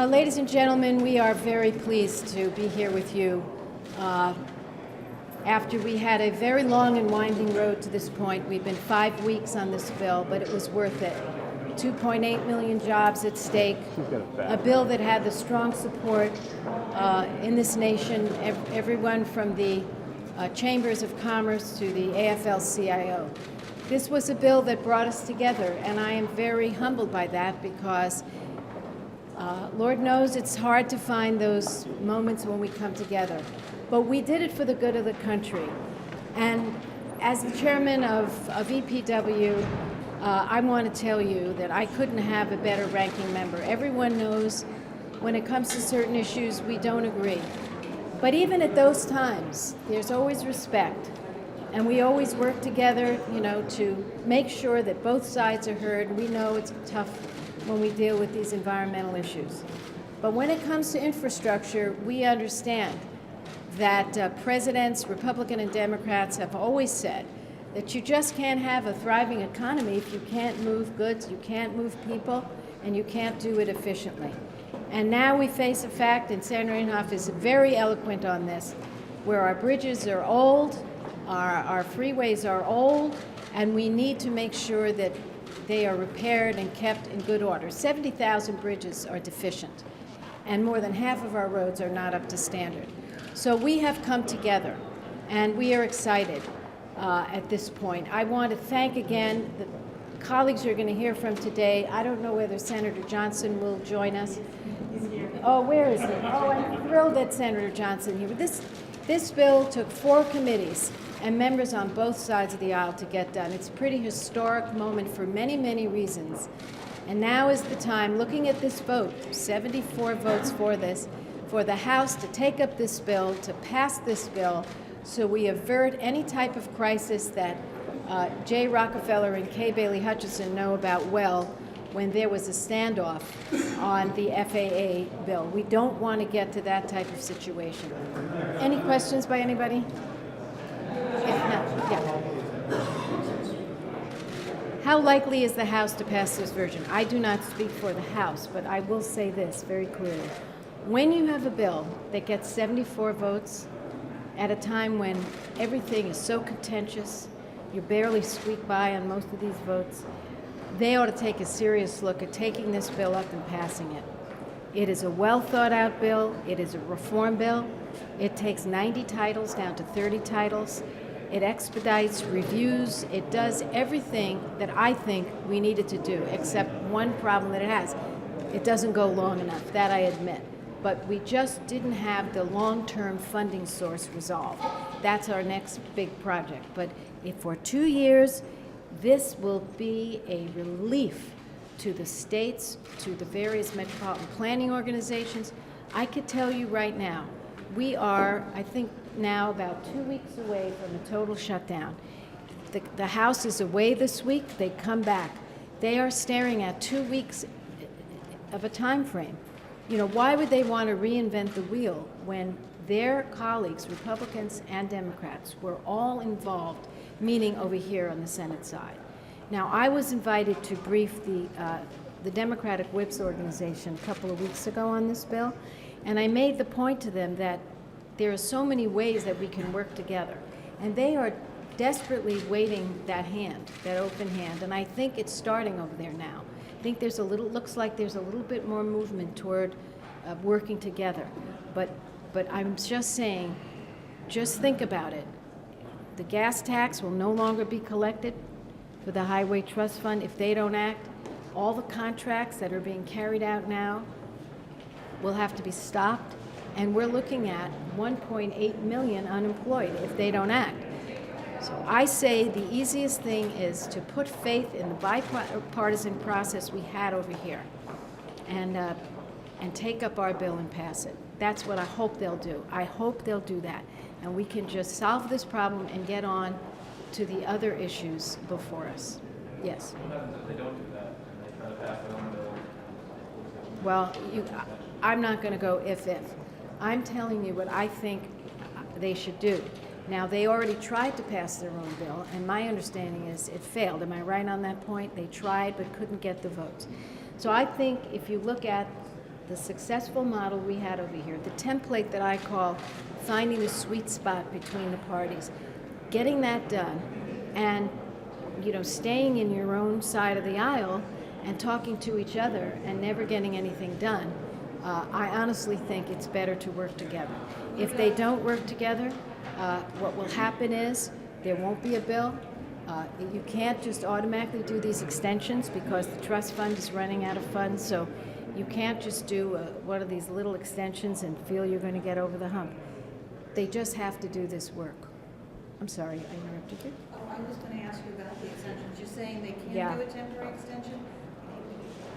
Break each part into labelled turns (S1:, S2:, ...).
S1: Ladies and gentlemen, we are very pleased to be here with you after we had a very long and winding road to this point. We've been 5 weeks on this bill, but it was worth it. 2.8 million jobs at stake, a bill that had the strong support in this nation, everyone from the chambers of commerce to the AFL-CIO. This was a bill that brought us together, and I am very humbled by that because Lord knows it's hard to find those moments when we come together. But we did it for the good of the country. And as the chairman of EPW, I want to tell you that I couldn't have a better ranking member. Everyone knows when it comes to certain issues, we don't agree. But even at those times, there's always respect. And we always work together, to make sure that both sides are heard. We know it's tough when we deal with these environmental issues. But when it comes to infrastructure, we understand that presidents, Republican and Democrats, have always said that you just can't have a thriving economy if you can't move goods, you can't move people, and you can't do it efficiently. And now we face a fact, and Senator Inhofe is very eloquent on this, where our bridges are old, our freeways are old, and we need to make sure that they are repaired and kept in good order. 70,000 bridges are deficient, and more than half of our roads are not up to standard. So we have come together, and we are excited at this point. I want to thank again the colleagues you're going to hear from today. I don't know whether Senator Johnson will join us. Oh, where is he? Oh, I'm thrilled that Senator Johnson here. This bill took 4 committees and members on both sides of the aisle to get done. It's a pretty historic moment for many, many reasons. And now is the time, looking at this vote, 74 votes for this, for the House to take up this bill, to pass this bill, so we avert any type of crisis that Jay Rockefeller and Kay Bailey Hutchison know about well when there was a standoff on the FAA bill. We don't want to get to that type of situation. Any questions by anybody? Yeah. How likely is the House to pass this version? I do not speak for the House, but I will say this very clearly. When you have a bill that gets 74 votes at a time when everything is so contentious, you barely squeak by on most of these votes, they ought to take a serious look at taking this bill up and passing it. It is a well-thought-out bill. It is a reform bill. It takes 90 titles down to 30 titles. It expedites reviews. It does everything that I think we needed to do, except one problem that it has. It doesn't go long enough, that I admit. But we just didn't have the long-term funding source resolved. That's our next big project. But if for 2 years, this will be a relief to the states, to the various metropolitan planning organizations. I could tell you right now, we are, I think, now about 2 weeks away from a total shutdown. The House is away this week. They come back. They are staring at 2 weeks of a time frame. Why would they want to reinvent the wheel when their colleagues, Republicans and Democrats, were all involved, meeting over here on the Senate side? Now, I was invited to brief the Democratic Whips organization a couple of weeks ago on this bill, and I made the point to them that there are so many ways that we can work together, and they are desperately waiting that hand, that open hand, and I think it's starting over there now. I think looks like there's a little bit more movement toward working together, but I'm just saying, just think about it. The gas tax will no longer be collected for the Highway Trust Fund if they don't act. All the contracts that are being carried out now will have to be stopped, and we're looking at 1.8 million unemployed if they don't act. So I say the easiest thing is to put faith in the bipartisan process we had over here and take up our bill and pass it. That's what I hope they'll do. I hope they'll do that. And we can just solve this problem and get on to the other issues before us. Yes?
S2: What happens if they don't do that and they try to pass their own bill?
S1: Well, I'm not going to go if. I'm telling you what I think they should do. Now, they already tried to pass their own bill, and my understanding is it failed. Am I right on that point? They tried but couldn't get the votes. So I think if you look at the successful model we had over here, the template that I call finding the sweet spot between the parties, getting that done, and staying in your own side of the aisle and talking to each other and never getting anything done, I honestly think it's better to work together. If they don't work together, what will happen is there won't be a bill. You can't just automatically do these extensions because the trust fund is running out of funds, so you can't just do one of these little extensions and feel you're going to get over the hump. They just have to do this work. I'm sorry, I interrupted you.
S3: Oh, I was going to ask you about the extensions. You're saying they can't
S1: Yeah.
S3: do a temporary extension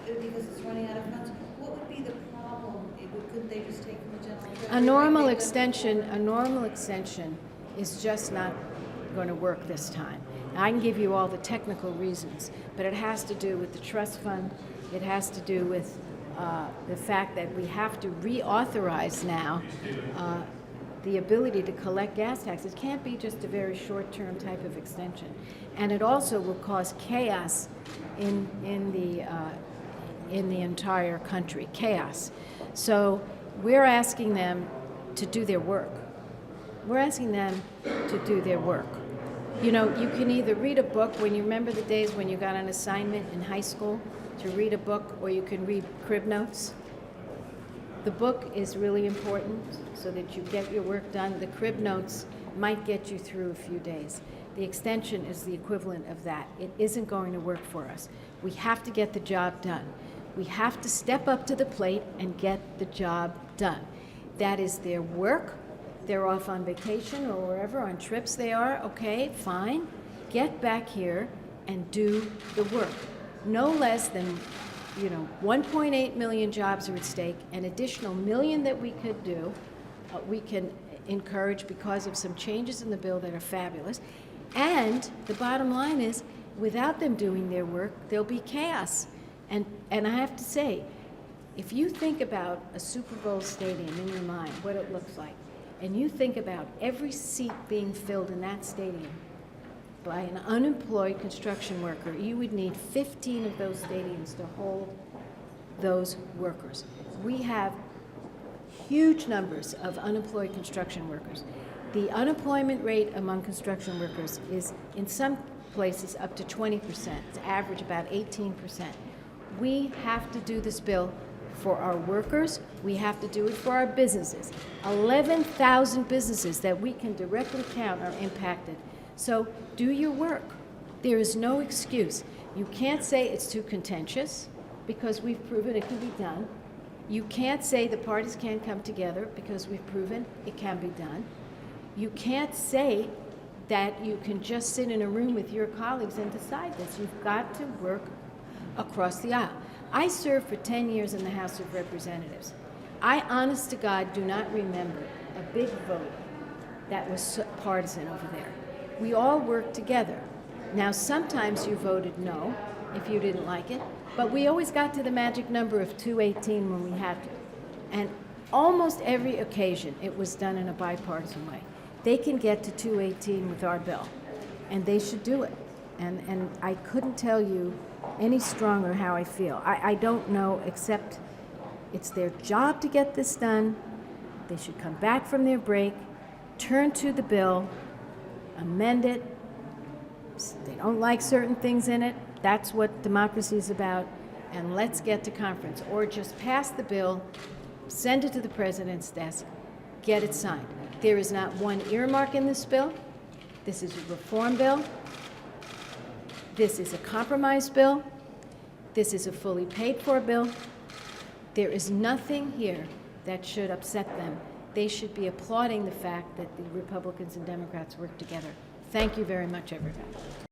S3: because it's running out of funds. What would be the problem? Couldn't they just take from the general treasury?
S1: A normal extension is just not going to work this time. Now, I can give you all the technical reasons, but it has to do with the trust fund. It has to do with the fact that we have to reauthorize now the ability to collect gas taxes. It can't be just a very short-term type of extension. And it also will cause chaos in the entire country, chaos. So we're asking them to do their work. We're asking them to do their work. You can either read a book, when you remember the days when you got an assignment in high school to read a book, or you can read crib notes. The book is really important so that you get your work done. The crib notes might get you through a few days. The extension is the equivalent of that. It isn't going to work for us. We have to get the job done. We have to step up to the plate and get the job done. That is their work. They're off on vacation or wherever, on trips they are. Okay, fine. Get back here and do the work. No less than 1.8 million jobs are at stake. An additional million that we could do, we can encourage because of some changes in the bill that are fabulous. And the bottom line is, without them doing their work, there'll be chaos. And I have to say, if you think about a Super Bowl stadium in your mind, what it looks like, and you think about every seat being filled in that stadium by an unemployed construction worker, you would need 15 of those stadiums to hold those workers. We have huge numbers of unemployed construction workers. The unemployment rate among construction workers is, in some places, up to 20%. It's average about 18%. We have to do this bill for our workers. We have to do it for our businesses. 11,000 businesses that we can directly count are impacted. So do your work. There is no excuse. You can't say it's too contentious because we've proven it can be done. You can't say the parties can't come together because we've proven it can be done. You can't say that you can just sit in a room with your colleagues and decide this. You've got to work across the aisle. I served for 10 years in the House of Representatives. I, honest to God, do not remember a big vote that was partisan over there. We all worked together. Now, sometimes you voted no if you didn't like it, but we always got to the magic number of 218 when we had to. And almost every occasion, it was done in a bipartisan way. They can get to 218 with our bill, and they should do it. And I couldn't tell you any stronger how I feel. I don't know, except it's their job to get this done. They should come back from their break, turn to the bill, amend it. They don't like certain things in it. That's what democracy is about. And let's get to conference. Or just pass the bill, send it to the president's desk, get it signed. There is not one earmark in this bill. This is a reform bill. This is a compromise bill. This is a fully paid for bill. There is nothing here that should upset them. They should be applauding the fact that the Republicans and Democrats work together. Thank you very much, everybody.